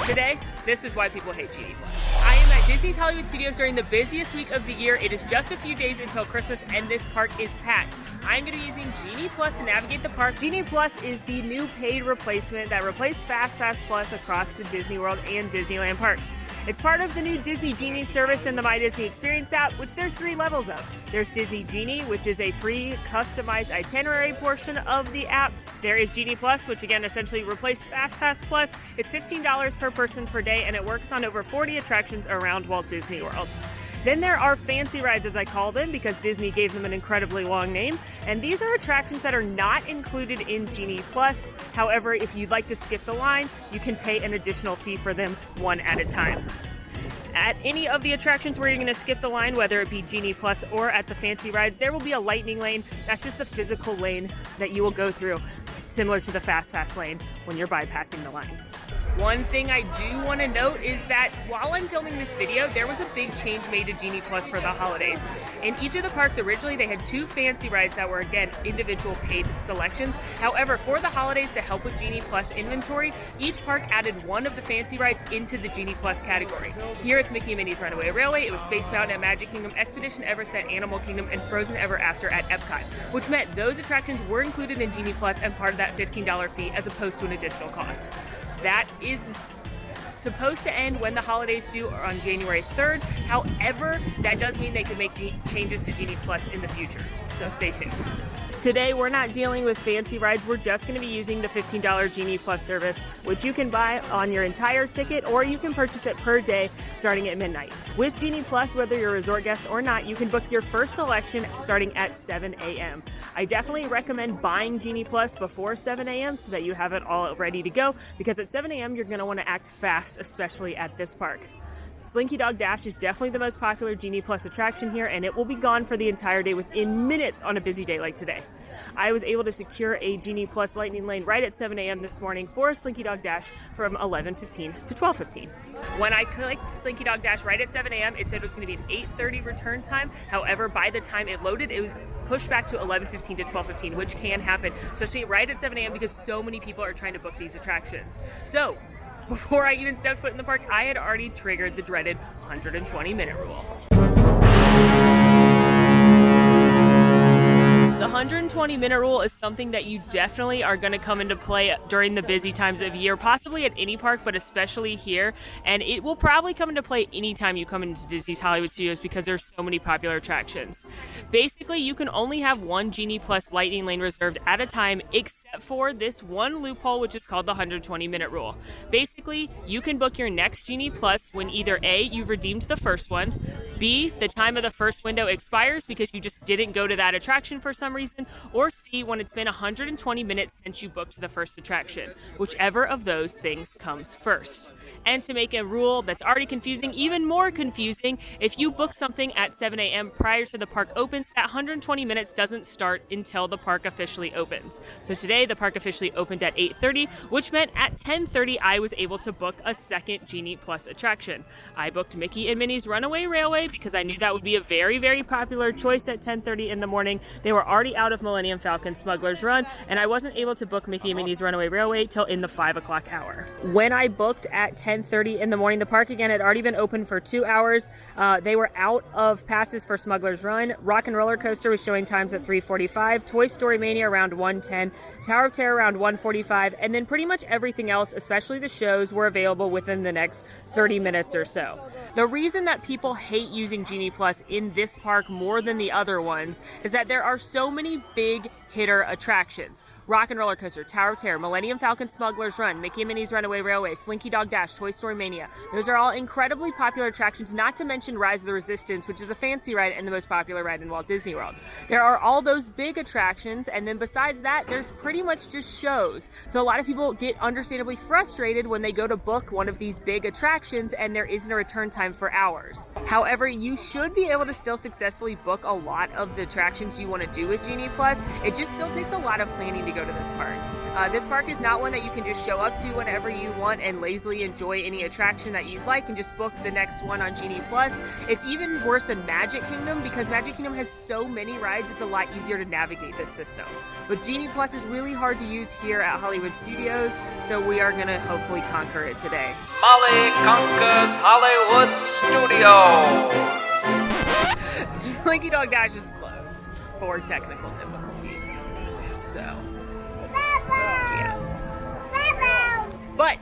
Today, this is why people hate Genie Plus. I am at Disney's Hollywood Studios during the busiest week of the year. It is just a few days until Christmas and this park is packed. I'm going to be using Genie Plus to navigate the park. Genie Plus is the new paid replacement that replaced FastPass Plus across the Disney World and Disneyland parks. It's part of the new Disney Genie service in the My Disney Experience app, which there's 3 levels of. There's Disney Genie, which is a free, customized itinerary portion of the app. There is Genie Plus, which again essentially replaced FastPass Plus. It's $15 per person per day, and it works on over 40 attractions around Walt Disney World. Then there are fancy rides, as I call them, because Disney gave them an incredibly long name. And these are attractions that are not included in Genie Plus. However, if you'd like to skip the line, you can pay an additional fee for them one at a time. At any of the attractions where you're going to skip the line, whether it be Genie Plus or at the fancy rides, there will be a lightning lane. That's just the physical lane that you will go through, similar to the FastPass lane when you're bypassing the line. One thing I do want to note is that while I'm filming this video, there was a big change made to Genie Plus for the holidays. In each of the parks, originally they had 2 fancy rides that were, again, individual paid selections. However, for the holidays, to help with Genie Plus inventory, each park added one of the fancy rides into the Genie Plus category. Here it's Mickey and Minnie's Runaway Railway, it was Space Mountain at Magic Kingdom, Expedition Everest at Animal Kingdom, and Frozen Ever After at Epcot, which meant those attractions were included in Genie Plus and part of that $15 fee as opposed to an additional cost. That is supposed to end when the holidays do, or on January 3rd. However, that does mean they could make changes to Genie Plus in the future, so stay tuned. Today, we're not dealing with fancy rides. We're just going to be using the $15 Genie Plus service, which you can buy on your entire ticket, or you can purchase it per day starting at midnight. With Genie Plus, whether you're a resort guest or not, you can book your first selection starting at 7 a.m. I definitely recommend buying Genie Plus before 7 a.m. so that you have it all ready to go, because at 7 a.m. you're going to want to act fast, especially at this park. Slinky Dog Dash is definitely the most popular Genie Plus attraction here, and it will be gone for the entire day within minutes on a busy day like today. I was able to secure a Genie Plus lightning lane right at 7 a.m. this morning for Slinky Dog Dash from 11:15 to 12:15. When I clicked Slinky Dog Dash right at 7 a.m., it said it was going to be an 8:30 return time. However, by the time it loaded, it was pushed back to 11:15 to 12:15, which can happen, especially right at 7 a.m. because so many people are trying to book these attractions. So, before I even stepped foot in the park, I had already triggered the dreaded 120-minute rule. The 120-minute rule is something that you definitely are going to come into play during the busy times of year, possibly at any park, but especially here. And it will probably come into play anytime you come into Disney's Hollywood Studios because there's so many popular attractions. Basically, you can only have one Genie Plus lightning lane reserved at a time, except for this one loophole, which is called the 120-minute rule. Basically, you can book your next Genie Plus when either A, you've redeemed the first one, B, the time of the first window expires because you just didn't go to that attraction for some reason, or C, when it's been 120 minutes since you booked the first attraction. Whichever of those things comes first. And to make a rule that's already confusing even more confusing, if you book something at 7 a.m. prior to the park opens, that 120 minutes doesn't start until the park officially opens. So today the park officially opened at 8:30, which meant at 10:30 I was able to book a second Genie Plus attraction. I booked Mickey and Minnie's Runaway Railway because I knew that would be a very, very popular choice at 10:30 in the morning. They were already out of Millennium Falcon Smuggler's Run, and I wasn't able to book Mickey and Minnie's Runaway Railway till in the 5 o'clock hour. When I booked at 10:30 in the morning, the park again had already been open for 2 hours. They were out of passes for Smuggler's Run. Rock and Roller Coaster was showing times at 3:45, Toy Story Mania around 1:10, Tower of Terror around 1:45, and then pretty much everything else, especially the shows, were available within the next 30 minutes or so. The reason that people hate using Genie Plus in this park more than the other ones is that there are so many big hitter attractions. Rock and Roller Coaster, Tower of Terror, Millennium Falcon Smuggler's Run, Mickey and Minnie's Runaway Railway, Slinky Dog Dash, Toy Story Mania. Those are all incredibly popular attractions, not to mention Rise of the Resistance, which is a fancy ride and the most popular ride in Walt Disney World. There are all those big attractions, and then besides that, there's pretty much just shows. So a lot of people get understandably frustrated when they go to book one of these big attractions and there isn't a return time for hours. However, you should be able to still successfully book a lot of the attractions you want to do with Genie Plus. It just still takes a lot of planning to go to this park. This park is not one that you can just show up to whenever you want and lazily enjoy any attraction that you'd like and just book the next one on Genie Plus. It's even worse than Magic Kingdom because Magic Kingdom has so many rides, it's a lot easier to navigate this system. But Genie Plus is really hard to use here at Hollywood Studios, so we are gonna hopefully conquer it today. Molly conquers Hollywood Studios. Slinky Dog Dash is closed for technical difficulties. So, yeah. But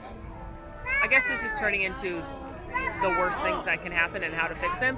I guess this is turning into the worst things that can happen and how to fix them.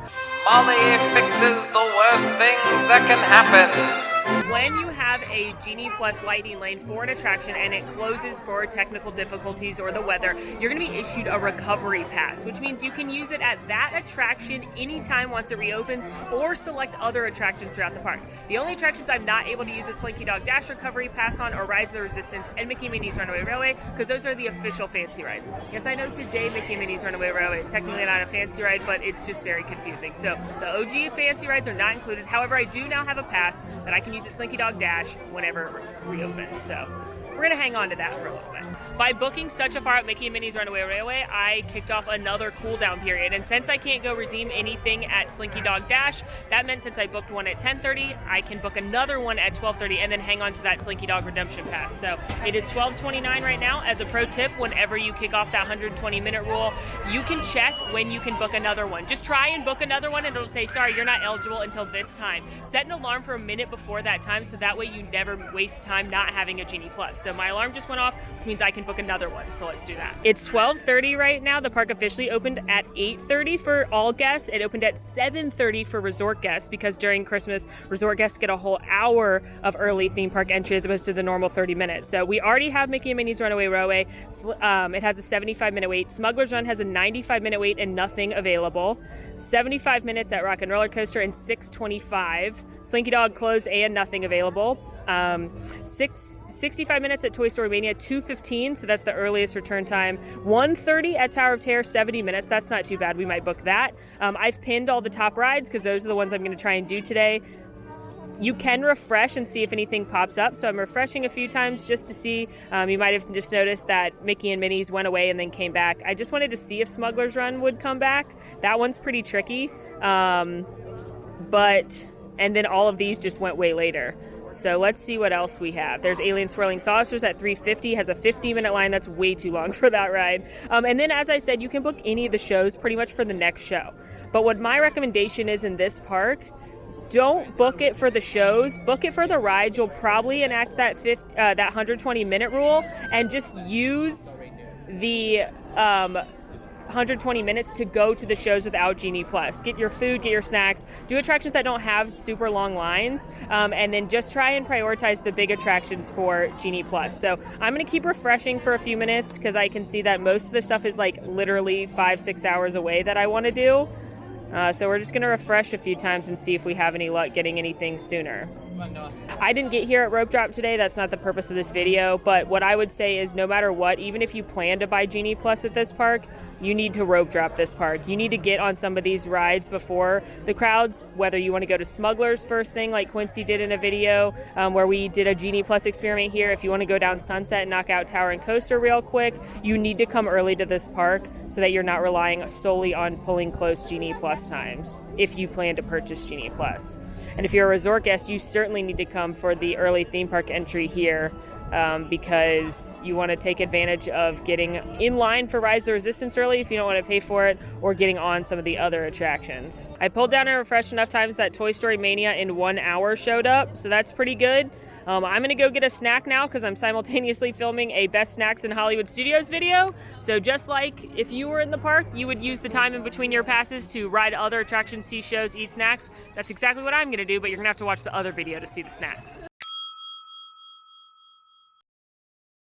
Molly fixes the worst things that can happen. When you have a Genie Plus lightning lane for an attraction and it closes for technical difficulties or the weather, you're going to be issued a recovery pass, which means you can use it at that attraction anytime once it reopens or select other attractions throughout the park. The only attractions I'm not able to use a Slinky Dog Dash recovery pass on are Rise of the Resistance and Mickey and Minnie's Runaway Railway because those are the official fancy rides. Yes, I know today Mickey and Minnie's Runaway Railway is technically not a fancy ride, but it's just very confusing. So the OG fancy rides are not included. However, I do now have a pass that I can use at Slinky Dog Dash whenever it reopens. So we're going to hang on to that for a little bit. By booking such a far out Mickey and Minnie's Runaway Railway, I kicked off another cooldown period. And since I can't go redeem anything at Slinky Dog Dash, that meant since I booked one at 10:30, I can book another one at 12:30 and then hang on to that Slinky Dog Redemption Pass. So it is 12:29 right now. As a pro tip, whenever you kick off that 120-minute rule, you can check when you can book another one. Just try and book another one and it'll say, sorry, you're not eligible until this time. Set an alarm for a minute before that time so that way you never waste time not having a Genie Plus. So my alarm just went off, which means I can book another one, so let's do that. It's 12:30 right now. The park officially opened at 8:30 for all guests. It opened at 7:30 for resort guests because during Christmas, resort guests get a whole hour of early theme park entry as opposed to the normal 30 minutes. So we already have Mickey and Minnie's Runaway Railway. It has a 75-minute wait. Smuggler's Run has a 95-minute wait and nothing available. 75 minutes at Rock and Roller Coaster and 6:25. Slinky Dog closed and nothing available. 65 minutes at Toy Story Mania, 2:15, so that's the earliest return time. 1:30 at Tower of Terror, 70 minutes. That's not too bad. We might book that. I've pinned all the top rides because those are the ones I'm going to try and do today. You can refresh and see if anything pops up, so I'm refreshing a few times just to see. You might have just noticed that Mickey and Minnie's went away and then came back. I just wanted to see if Smuggler's Run would come back. That one's pretty tricky, and then all of these just went way later. So let's see what else we have. There's Alien Swirling Saucers at 3:50, has a 50-minute line. That's way too long for that ride. And then, as I said, you can book any of the shows pretty much for the next show. But what my recommendation is in this park, don't book it for the shows, book it for the rides. You'll probably enact that 120-minute rule and just use the 120 minutes to go to the shows without Genie Plus. Get your food, get your snacks, do attractions that don't have super long lines, and then just try and prioritize the big attractions for Genie Plus. So I'm going to keep refreshing for a few minutes because I can see that most of the stuff is like literally 5-6 hours away that I want to do. So we're just going to refresh a few times and see if we have any luck getting anything sooner. I didn't get here at Rope Drop today. That's not the purpose of this video. But what I would say is no matter what, even if you plan to buy Genie Plus at this park, you need to rope drop this park. You need to get on some of these rides before the crowds, whether you want to go to Smuggler's first thing like Quincy did in a video where we did a Genie Plus experiment here. If you want to go down Sunset and knock out Tower and Coaster real quick, you need to come early to this park so that you're not relying solely on pulling close Genie Plus times if you plan to purchase Genie Plus. And if you're a resort guest, you certainly need to come for the early theme park entry here because you want to take advantage of getting in line for Rise of the Resistance early if you don't want to pay for it, or getting on some of the other attractions. I pulled down and refreshed enough times that Toy Story Mania in 1 hour showed up, so that's pretty good. I'm going to go get a snack now because I'm simultaneously filming a Best Snacks in Hollywood Studios video. So just like if you were in the park, you would use the time in between your passes to ride other attractions, see shows, eat snacks. That's exactly what I'm going to do, but you're going to have to watch the other video to see the snacks.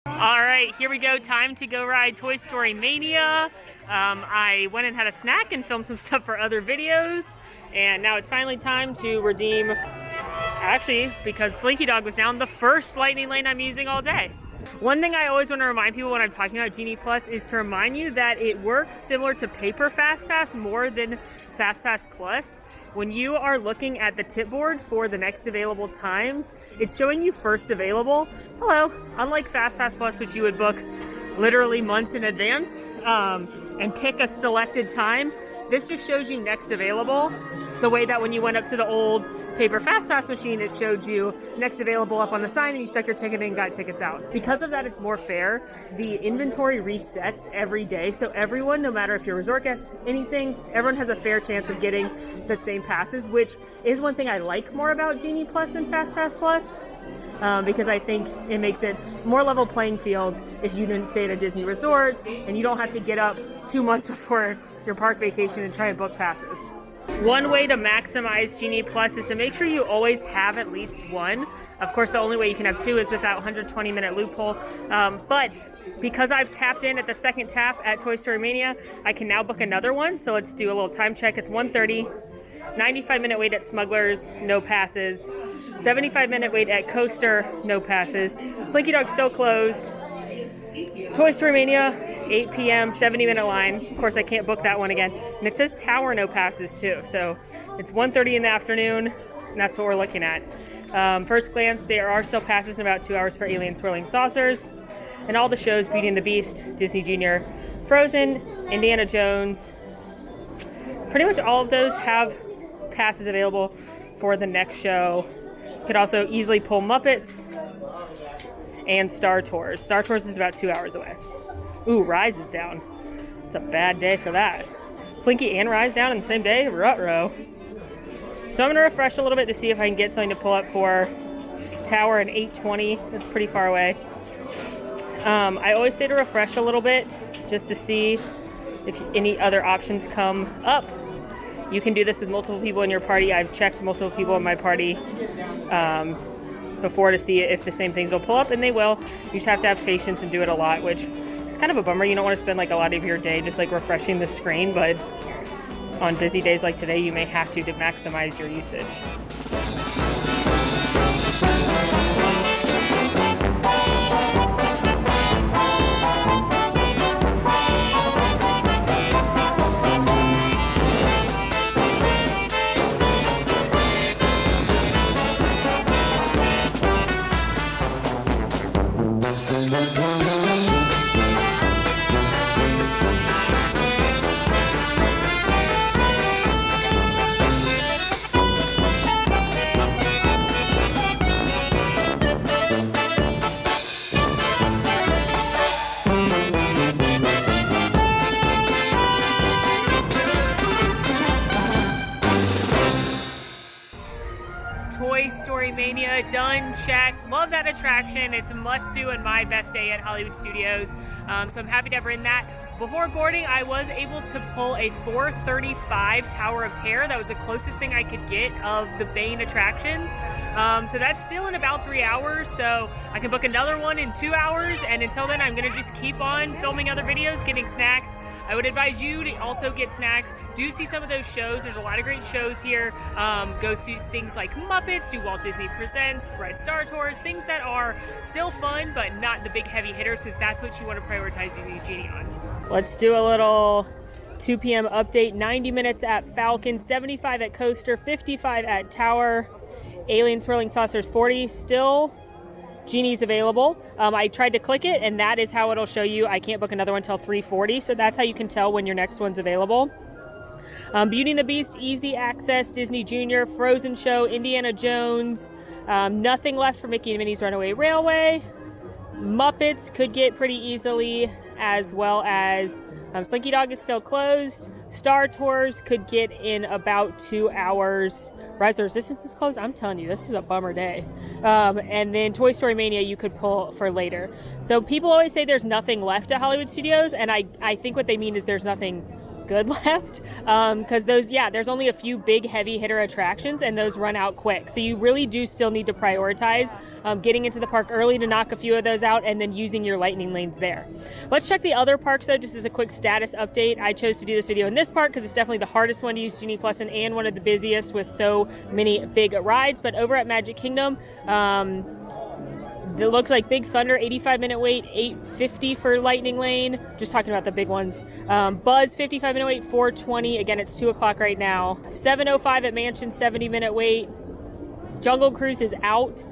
All right, here we go. Time to go ride Toy Story Mania. I went and had a snack and filmed some stuff for other videos. And now it's finally time to redeem, actually, because Slinky Dog was down, the first lightning lane I'm using all day. One thing I always want to remind people when I'm talking about Genie Plus is to remind you that it works similar to paper FastPass more than FastPass Plus. When you are looking at the tip board for the next available times, it's showing you first available. Hello. Unlike FastPass Plus, which you would book literally months in advance and pick a selected time, this just shows you next available. The way that when you went up to the old paper FastPass machine, it showed you next available up on the sign and you stuck your ticket in and got tickets out. Because of that, it's more fair. The inventory resets every day. So everyone, no matter if you're a resort guest, anything, everyone has a fair chance of getting the same passes, which is one thing I like more about Genie Plus than FastPass Plus. Because I think it makes it more level playing field if you didn't stay at a Disney resort and you don't have to get up 2 months before your park vacation and try and book passes. One way to maximize Genie Plus is to make sure you always have at least one. Of course, the only way you can have two is with that 120-minute loophole. But because I've tapped in at the second tap at Toy Story Mania, I can now book another one. So let's do a little time check. It's 1:30. 95-minute wait at Smugglers, no passes. 75-minute wait at Coaster, no passes. Slinky Dog still closed. Toy Story Mania, 8 p.m., 70-minute line. Of course, I can't book that one again. And it says Tower, no passes, too. So it's 1:30 in the afternoon, and that's what we're looking at. First glance, there are still passes in about 2 hours for Alien Swirling Saucers. And all the shows, Beauty and the Beast, Disney Junior, Frozen, Indiana Jones. Pretty much all of those have passes available for the next show. You could also easily pull Muppets and Star Tours. Star Tours is about 2 hours away. Ooh, Rise is down. It's a bad day for that. Slinky and Rise down in the same day? Ruh-roh. So I'm going to refresh a little bit to see if I can get something to pull up for Tower and 8:20. That's pretty far away. I always say to refresh a little bit just to see if any other options come up. You can do this with multiple people in your party. I've checked multiple people in my party before to see if the same things will pull up, and they will. You just have to have patience and do it a lot, which is kind of a bummer. You don't want to spend like a lot of your day just like refreshing the screen, but on busy days like today, you may have to maximize your usage. Toy Story Mania, done, check. Love that attraction. It's a must-do and my best day at Hollywood Studios. So I'm happy to have in that. Before boarding, I was able to pull a 4:35 Tower of Terror. That was the closest thing I could get of the Bane attractions. So that's still in about 3 hours. So I can book another one in 2 hours. And until then, I'm going to just keep on filming other videos, getting snacks. I would advise you to also get snacks. Do see some of those shows. There's a lot of great shows here. Go see things like Muppets, do Walt Disney Presents, ride Star Tours, things that are still fun, but not the big heavy hitters, because that's what you want to prioritize using Genie on. Let's do a little 2 p.m. update. 90 minutes at Falcon, 75 at Coaster, 55 at Tower, Alien Swirling Saucers 40. Still Genie's available. I tried to click it, and that is how it'll show you. I can't book another one until 3:40, so that's how you can tell when your next one's available. Beauty and the Beast, easy access, Disney Junior, Frozen Show, Indiana Jones. Nothing left for Mickey and Minnie's Runaway Railway. Muppets could get pretty easily, as well as Slinky Dog is still closed. Star Tours could get in about 2 hours. Rise of the Resistance is closed. I'm telling you, this is a bummer day. And then Toy Story Mania you could pull for later. So people always say there's nothing left at Hollywood Studios, and I think what they mean is there's nothing good left, because there's only a few big heavy hitter attractions, and those run out quick. So you really do still need to prioritize getting into the park early to knock a few of those out, and then using your lightning lanes there. Let's check the other parks though, just as a quick status update. I chose to do this video in this park because it's definitely the hardest one to use Genie Plus in, and one of the busiest with so many big rides. But over at Magic Kingdom, It looks like Big Thunder, 85-minute wait, 8:50 for Lightning Lane. Just talking about the big ones. Buzz, 55-minute wait, 4:20. Again, it's 2 o'clock right now. 7:05 at Mansion, 70-minute wait. Jungle Cruise is out.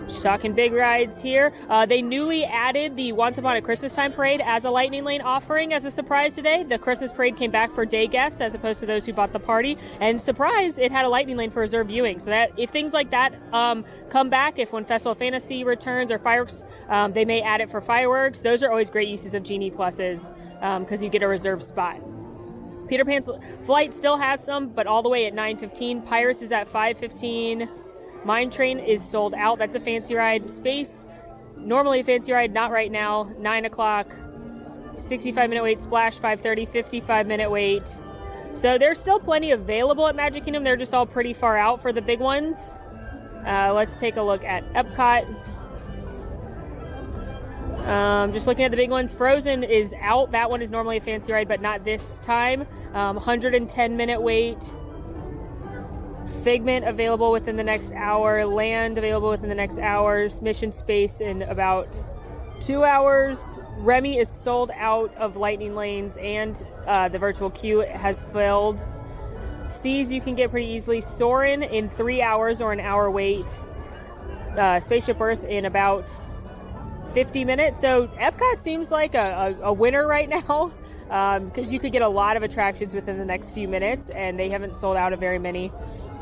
Just talking big rides here. They newly added the Once Upon a Christmas Time Parade as a Lightning Lane offering as a surprise today. The Christmas Parade came back for day guests as opposed to those who bought the party. And surprise, it had a Lightning Lane for reserved viewing. So that if things like that come back, if when Festival of Fantasy returns or fireworks, they may add it for fireworks. Those are always great uses of Genie Pluses because you get a reserved spot. Peter Pan's Flight still has some, but all the way at 9:15. Pirates is at 5:15. Mine Train is sold out. That's a fancy ride. Space, normally a fancy ride, not right now. 9 o'clock. 65-minute wait. Splash, 5:30. 55-minute wait. So there's still plenty available at Magic Kingdom. They're just all pretty far out for the big ones. Let's take a look at Epcot. Just looking at the big ones, Frozen is out. That one is normally a fancy ride, but not this time. 110-minute wait. Figment available within the next hour. Land available within the next hours. Mission Space in about 2 hours. Remy is sold out of Lightning Lanes, and the virtual queue has filled. Seas you can get pretty easily. Soarin' in 3 hours or an hour wait. Spaceship Earth in about 50 minutes. So Epcot seems like a winner right now because you could get a lot of attractions within the next few minutes, and they haven't sold out of very many.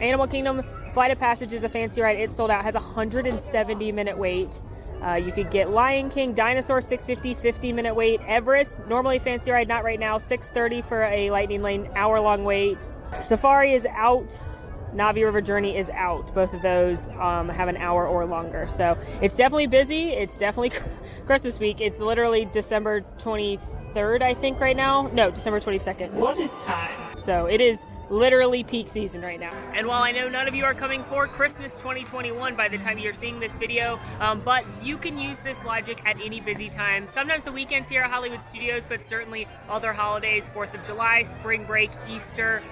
Animal Kingdom, Flight of Passage is a fancy ride. It's sold out, has a 170-minute wait. You could get Lion King, Dinosaur, 6:50, 50-minute wait. Everest, normally a fancy ride, not right now, 6:30 for a Lightning Lane, hour-long wait. Safari is out. Navi River Journey is out. Both of those have an hour or longer. So it's definitely busy. It's definitely Christmas week. It's literally December 23rd, I think, right now. No, December 22nd. What is time? So it is literally peak season right now. And while I know none of you are coming for Christmas 2021 by the time you're seeing this video, but you can use this logic at any busy time. Sometimes the weekends here at Hollywood Studios, but certainly other holidays, 4th of July, spring break, Easter,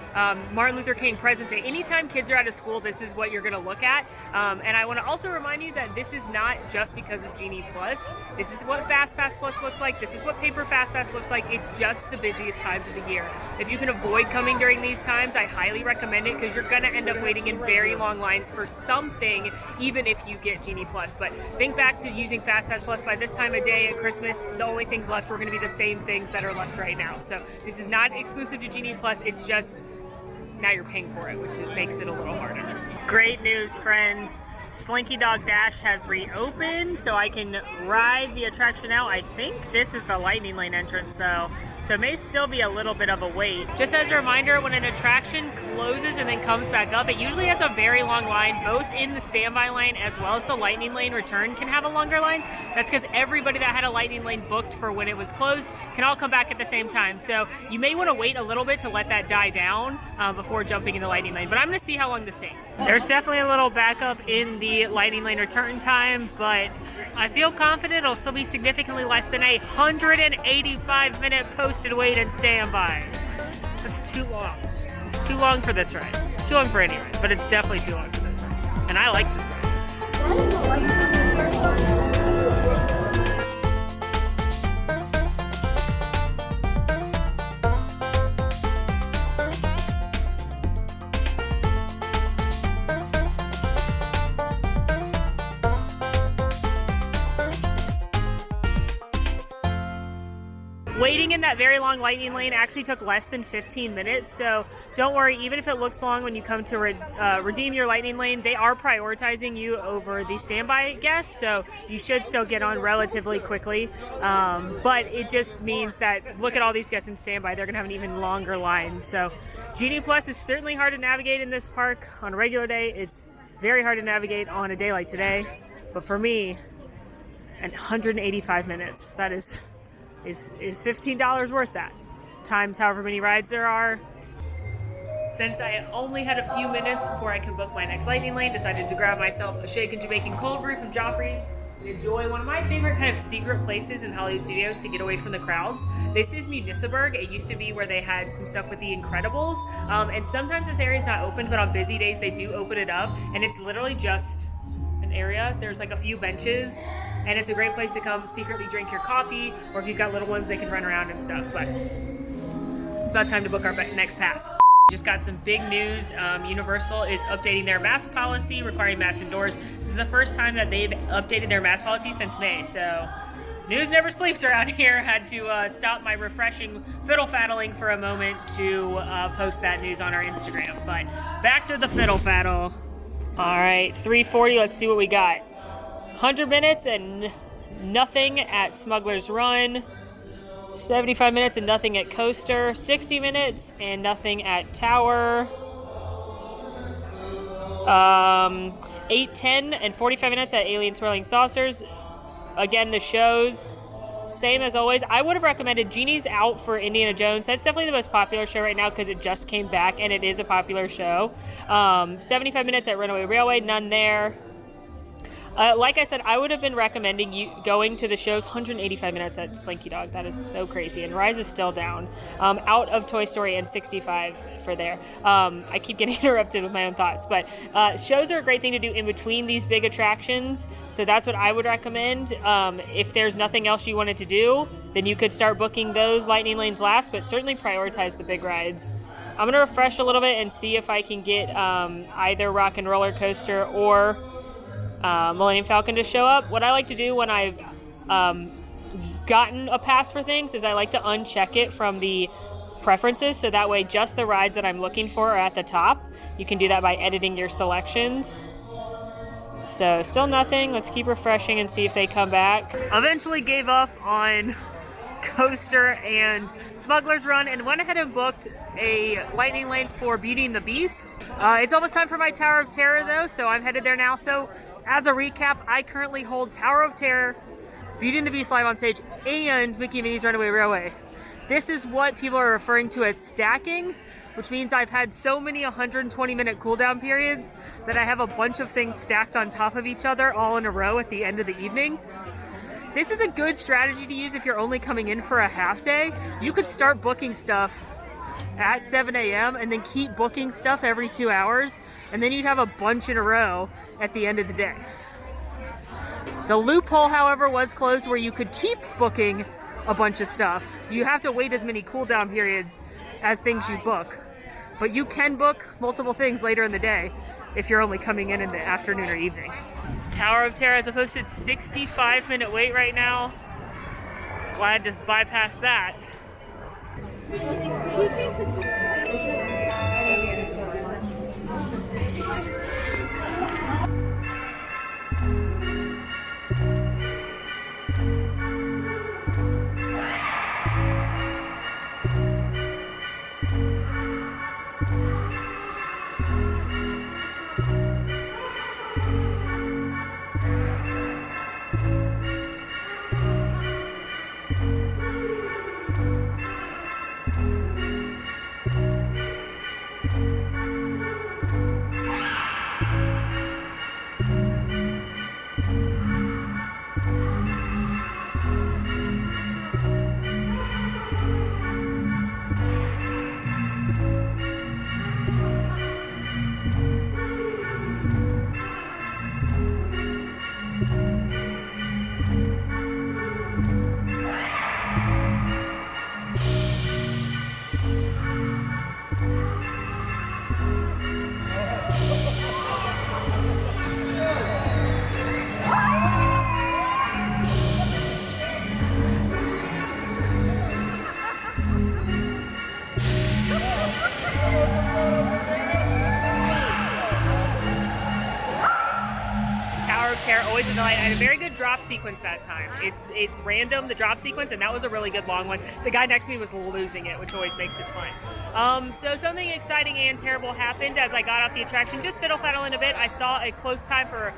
Martin Luther King, President's Day. Anytime kids are out of school, this is what you're gonna look at. And I wanna also remind you that this is not just because of Genie Plus. This is what Fast Pass Plus looks like. This is what Paper Fast Pass looked like. It's just the busiest times of the year. If you can avoid coming during these times, I highly recommend it because you're going to end up waiting in very long lines for something, even if you get Genie Plus. But think back to using Fast Pass Plus. By this time of day at Christmas, the only things left were going to be the same things that are left right now. So this is not exclusive to Genie Plus. It's just now you're paying for it, which makes it a little harder. Great news, friends. Slinky Dog Dash has reopened, so I can ride the attraction now. I think this is the Lightning Lane entrance, though, so it may still be a little bit of a wait. Just as a reminder, when an attraction closes and then comes back up, it usually has a very long line, both in the standby line as well as the Lightning Lane return can have a longer line. That's because everybody that had a Lightning Lane booked for when it was closed can all come back at the same time. So you may want to wait a little bit to let that die down before jumping in the Lightning Lane, but I'm going to see how long this takes. There's definitely a little backup in the Lightning Lane return time, but I feel confident it'll still be significantly less than a 185-minute posted wait and standby. That's too long. It's too long for this ride. It's too long for any ride, but it's definitely too long for this ride. And I like this ride. Waiting in that very long Lightning Lane actually took less than 15 minutes, so don't worry, even if it looks long when you come to redeem your Lightning Lane, they are prioritizing you over the standby guests, so you should still get on relatively quickly, but it just means that look at all these guests in standby, they're going to have an even longer line. So Genie Plus is certainly hard to navigate in this park on a regular day. It's very hard to navigate on a day like today, but for me, 185 minutes, that is $15 worth that, times however many rides there are. Since I only had a few minutes before I can book my next Lightning Lane, decided to grab myself a shaken Jamaican cold brew from Joffrey's and enjoy one of my favorite kind of secret places in Hollywood Studios to get away from the crowds. This is Municeburg. It used to be where they had some stuff with the Incredibles, and sometimes this area is not open, but on busy days they do open it up, and it's literally just area. There's like a few benches, and it's a great place to come secretly drink your coffee, or if you've got little ones, they can run around and stuff. But it's about time to book our next pass. Just got some big news. Universal is updating their mask policy, requiring masks indoors. This is the first time that they've updated their mask policy since May, so news never sleeps around here. Had to stop my refreshing fiddle-faddling for a moment to post that news on our Instagram. But back to the fiddle-faddle. All right, 3:40, let's see what we got. 100 minutes and nothing at Smuggler's Run. 75 minutes and nothing at Coaster. 60 minutes and nothing at Tower. 8:10 and 45 minutes at Alien Swirling Saucers. Again, the shows, same as always. I would have recommended Genie's out for Indiana Jones. That's definitely the most popular show right now because it just came back and it is a popular show. 75 minutes at Runaway Railway, none there. Like I said, I would have been recommending you going to the shows. 185 minutes at Slinky Dog. That is so crazy. And Rise is still down. Out of Toy Story and 65 for there. I keep getting interrupted with my own thoughts. But shows are a great thing to do in between these big attractions. So that's what I would recommend. If there's nothing else you wanted to do, then you could start booking those Lightning Lanes last. But certainly prioritize the big rides. I'm going to refresh a little bit and see if I can get either Rock and Roller Coaster or Millennium Falcon to show up. What I like to do when I've gotten a pass for things is I like to uncheck it from the preferences, so that way just the rides that I'm looking for are at the top. You can do that by editing your selections. So still nothing. Let's keep refreshing and see if they come back. Eventually gave up on Coaster and Smuggler's Run and went ahead and booked a Lightning Lane for Beauty and the Beast. It's almost time for my Tower of Terror though, so I'm headed there now. So as a recap, I currently hold Tower of Terror, Beauty and the Beast live on stage, and Mickey and Minnie's Runaway Railway. This is what people are referring to as stacking, which means I've had so many 120-minute cooldown periods that I have a bunch of things stacked on top of each other all in a row at the end of the evening. This is a good strategy to use if you're only coming in for a half day. You could start booking stuff at 7 a.m. and then keep booking stuff every 2 hours, and then you'd have a bunch in a row at the end of the day. The loophole, however, was closed where you could keep booking a bunch of stuff. You have to wait as many cooldown periods as things you book, but you can book multiple things later in the day if you're only coming in the afternoon or evening. Tower of Terror has a posted 65-minute wait right now. Glad to bypass that. Always a delight. I had a very good drop sequence that time. It's random, the drop sequence, and that was a really good long one. The guy next to me was losing it, which always makes it fun. So something exciting and terrible happened as I got off the attraction. Just fiddle-faddling a bit, I saw a close time for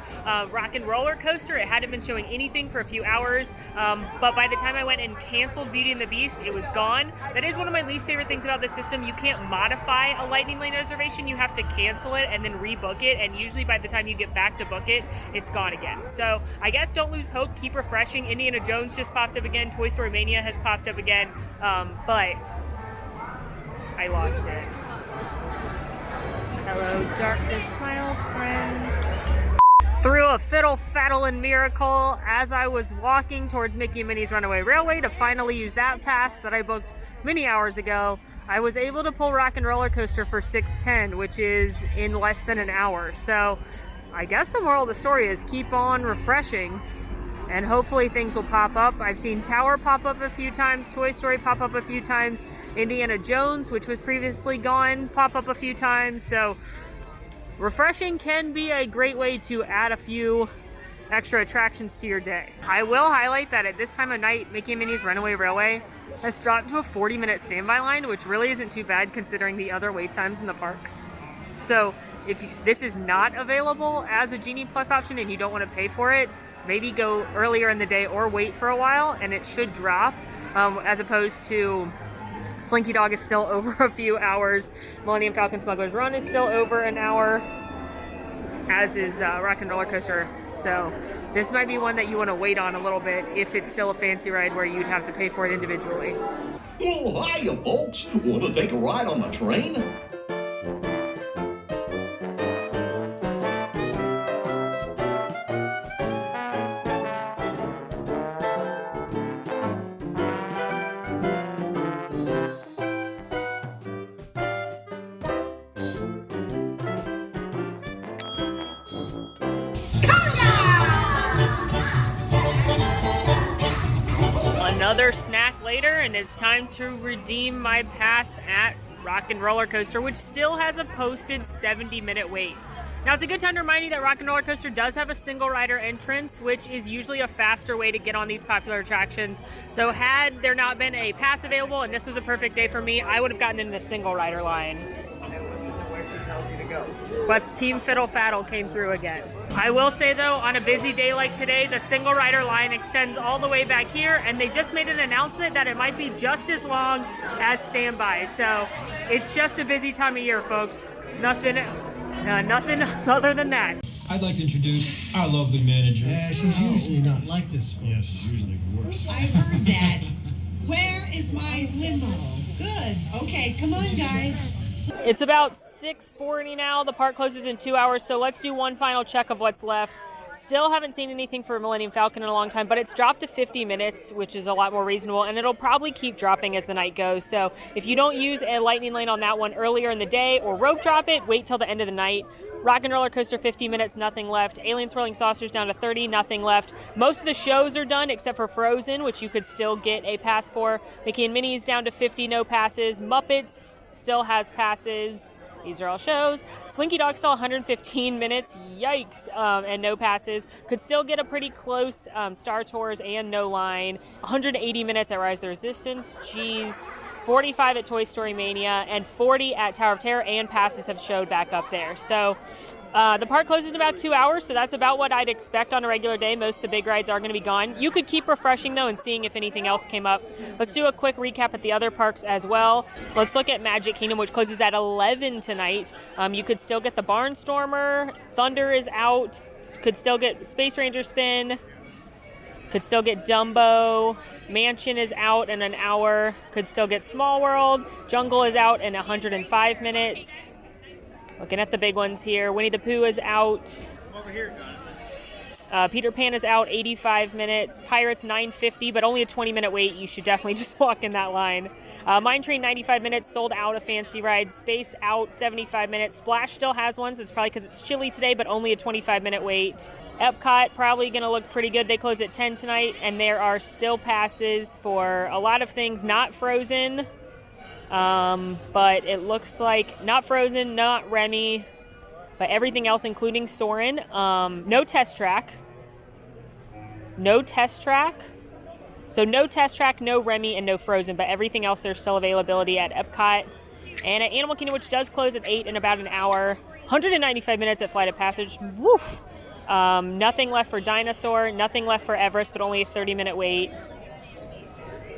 Rock and Roller Coaster. It hadn't been showing anything for a few hours, but by the time I went and canceled Beauty and the Beast, it was gone. That is one of my least favorite things about this system. You can't modify a Lightning Lane reservation. You have to cancel it and then rebook it, and usually by the time you get back to book it, it's gone again. So I guess don't lose hope, keep refreshing. Indiana Jones just popped up again, Toy Story Mania has popped up again, but I lost it. Hello darkness, my old friend. Through a fiddle, faddle, and miracle as I was walking towards Mickey and Minnie's Runaway Railway to finally use that pass that I booked many hours ago, I was able to pull Rock and Roller Coaster for $6.10, which is in less than an hour. So I guess the moral of the story is keep on refreshing and hopefully things will pop up. I've seen Tower pop up a few times, Toy Story pop up a few times, Indiana Jones, which was previously gone, pop up a few times. So refreshing can be a great way to add a few extra attractions to your day. I will highlight that at this time of night, Mickey and Minnie's Runaway Railway has dropped to a 40-minute standby line, which really isn't too bad considering the other wait times in the park. So if this is not available as a Genie Plus option and you don't want to pay for it, maybe go earlier in the day or wait for a while and it should drop, as opposed to Slinky Dog is still over a few hours. Millennium Falcon Smuggler's Run is still over an hour, as is Rock and Roller Coaster. So this might be one that you want to wait on a little bit if it's still a fancy ride where you'd have to pay for it individually. Oh, hiya, folks. Want to take a ride on the train? Another snack later, and it's time to redeem my pass at Rock and Roller Coaster, which still has a posted 70-minute wait. Now, it's a good time to remind you that Rock and Roller Coaster does have a single rider entrance, which is usually a faster way to get on these popular attractions. So had there not been a pass available and this was a perfect day for me, I would have gotten in the single rider line. But Team Fiddle Faddle came through again. I will say though, on a busy day like today, the single rider line extends all the way back here, and they just made an announcement that it might be just as long as standby. So it's just a busy time of year, folks. Nothing other than that. I'd like to introduce our lovely manager. She's usually not like this. Yeah, she's usually worse. I heard that. Where is my limo? Good. Okay, come on, guys. It's about 6:40 now. The park closes in 2 hours, so let's do one final check of what's left. Still haven't seen anything for Millennium Falcon in a long time, but it's dropped to 50 minutes, which is a lot more reasonable, and it'll probably keep dropping as the night goes. So if you don't use a lightning lane on that one earlier in the day or rope drop it, wait till the end of the night. Rock and Roller Coaster, 50 minutes, nothing left. Alien Swirling Saucers down to 30, nothing left. Most of the shows are done except for Frozen, which you could still get a pass for. Mickey and Minnie's down to 50, no passes. Muppets still has passes. These are all shows. Slinky Dog still 115 minutes. Yikes. And no passes. Could still get a pretty close Star Tours and no line. 180 minutes at Rise of the Resistance. Jeez. 45 at Toy Story Mania. And 40 at Tower of Terror. And passes have showed back up there. So the park closes in about 2 hours, so that's about what I'd expect on a regular day. Most of the big rides are going to be gone. You could keep refreshing, though, and seeing if anything else came up. Let's do a quick recap at the other parks as well. Let's look at Magic Kingdom, which closes at 11 tonight. You could still get the Barnstormer. Thunder is out. Could still get Space Ranger Spin. Could still get Dumbo. Mansion is out in an hour. Could still get Small World. Jungle is out in 105 minutes. Looking at the big ones here. Winnie the Pooh is out. Over here, Peter Pan is out, 85 minutes. Pirates, 950, but only a 20-minute wait. You should definitely just walk in that line. Mine Train, 95 minutes, sold out of Fancy Rides. Space out, 75 minutes. Splash still has one, so it's probably because it's chilly today, but only a 25-minute wait. Epcot, probably going to look pretty good. They close at 10 tonight, and there are still passes for a lot of things. Not Frozen, but it looks like not Frozen, not Remy, but everything else, including Soarin'. No Test Track. No Test Track. So no Test Track, no Remy, and no Frozen, but everything else there's still availability at Epcot. And at Animal Kingdom, which does close at 8 in about an hour. 195 minutes at Flight of Passage. Woof! Nothing left for Dinosaur, nothing left for Everest, but only a 30-minute wait.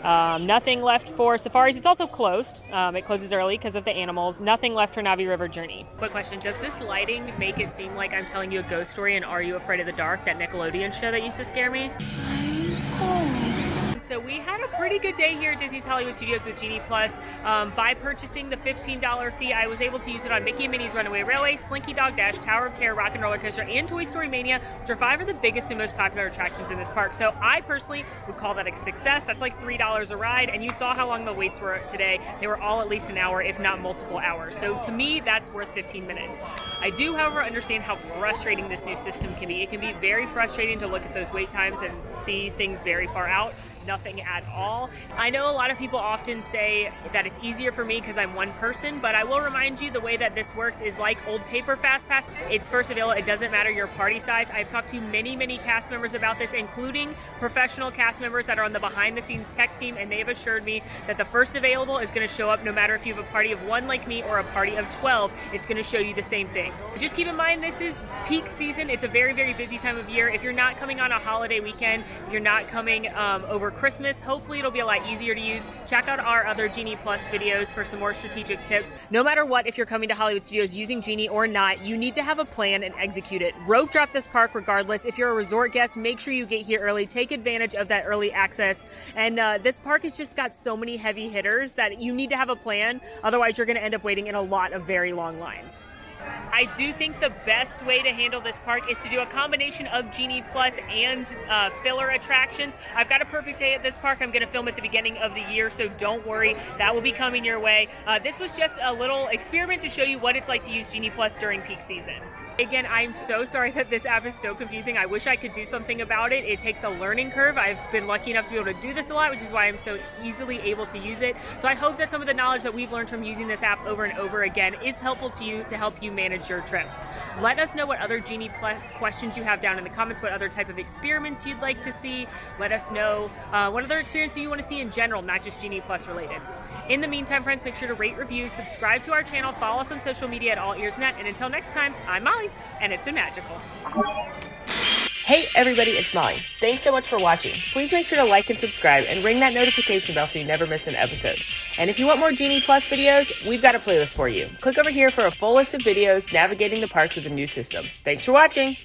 Nothing left for Safaris. It's also closed. It closes early because of the animals. Nothing left for Navi River Journey. Quick question. Does this lighting make it seem like I'm telling you a ghost story in Are You Afraid of the Dark, that Nickelodeon show that used to scare me? I'm cold. So we had a pretty good day here at Disney's Hollywood Studios with Genie Plus. By purchasing the $15 fee, I was able to use it on Mickey and Minnie's Runaway Railway, Slinky Dog Dash, Tower of Terror, Rock and Roller Coaster, and Toy Story Mania, which are 5 of the biggest and most popular attractions in this park. So I personally would call that a success. That's like $3 a ride, and you saw how long the waits were today. They were all at least an hour, if not multiple hours. So to me, that's worth 15 minutes. I do, however, understand how frustrating this new system can be. It can be very frustrating to look at those wait times and see things very far out. Nothing at all. I know a lot of people often say that it's easier for me because I'm one person, but I will remind you the way that this works is like old paper Fast Pass. It's first available. It doesn't matter your party size. I've talked to many cast members about this, including professional cast members that are on the behind the scenes tech team, and they've assured me that the first available is going to show up no matter if you have a party of 1 like me or a party of 12. It's going to show you the same things. Just keep in mind, this is peak season. It's a very busy time of year. If you're not coming on a holiday weekend, if you're not coming over Christmas, hopefully it'll be a lot easier to use. Check out our other Genie Plus videos for some more strategic tips. No matter what, if you're coming to Hollywood Studios using Genie or not, you need to have a plan and execute it. Rope drop this park regardless. If you're a resort guest, make sure you get here early. Take advantage of that early access. And this park has just got so many heavy hitters that you need to have a plan. Otherwise, you're going to end up waiting in a lot of very long lines. I do think the best way to handle this park is to do a combination of Genie Plus and filler attractions. I've got a perfect day at this park. I'm going to film at the beginning of the year, so don't worry. That will be coming your way. This was just a little experiment to show you what it's like to use Genie Plus during peak season. Again, I'm so sorry that this app is so confusing. I wish I could do something about it. It takes a learning curve. I've been lucky enough to be able to do this a lot, which is why I'm so easily able to use it. So I hope that some of the knowledge that we've learned from using this app over and over again is helpful to you to help you manage your trip. Let us know what other Genie Plus questions you have down in the comments, what other type of experiments you'd like to see. Let us know what other experiences you want to see in general, not just Genie Plus related. In the meantime, friends, make sure to rate, review, subscribe to our channel, follow us on social media at AllEars.net, and until next time, I'm Molly, and it's been magical. Hey everybody, it's Molly. Thanks so much for watching. Please make sure to like and subscribe and ring that notification bell so you never miss an episode. And if you want more Genie Plus videos, we've got a playlist for you. Click over here for a full list of videos navigating the parks with the new system. Thanks for watching!